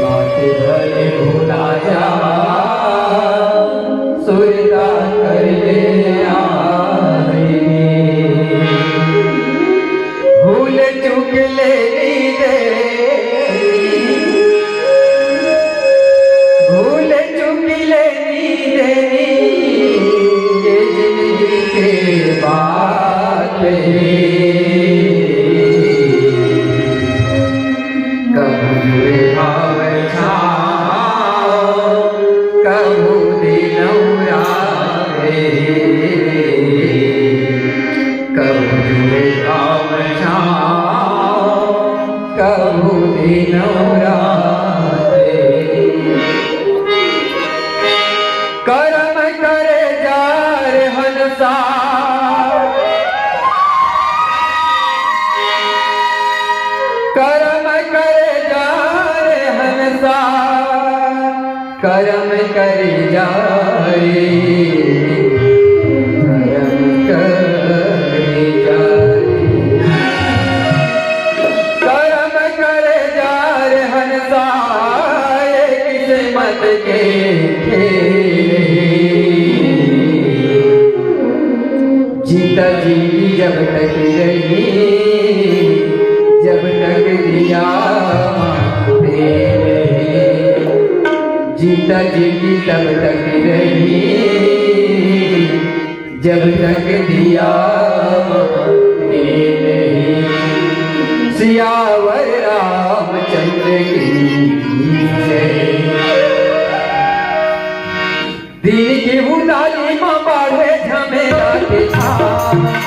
बात भले भुला जा सुरता कर ले आई भूल चूक लेनी दे भूल चूक लेनी देनी ये जिंदगी के बात कबूले भाव छाओ कबूले नौरारे कबूले भाव छाओ कबूले नौरारे करम करे जार हंसा करम करे जार हंसा करम करे जारे करम करे जारे करम करे जार हंसा ये किस्मत के खेल जीता जी जब तक रही जब तक दिया जीता जी तब तक रही जब तक दिया सियावर रामचंद्र की जय दीन की उदाली माँ बाढ़े झमेला के छाप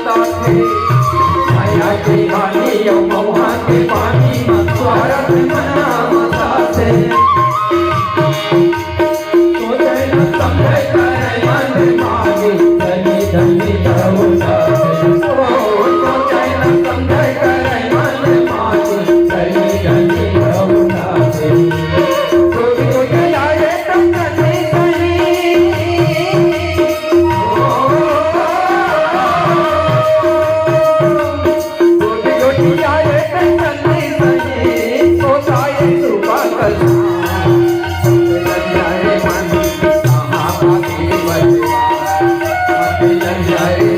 સાથે માયા કે વાણી મૌહા કે પાણી સ્વાર્થ મનામ સાથે સોચેલા સમય કરે મન માગે ધની ધની થવું સાથે સોચેલા સમય કરે મન માગે ધની ધની થવું સાથે જોડી જોડી આવે તમને Jai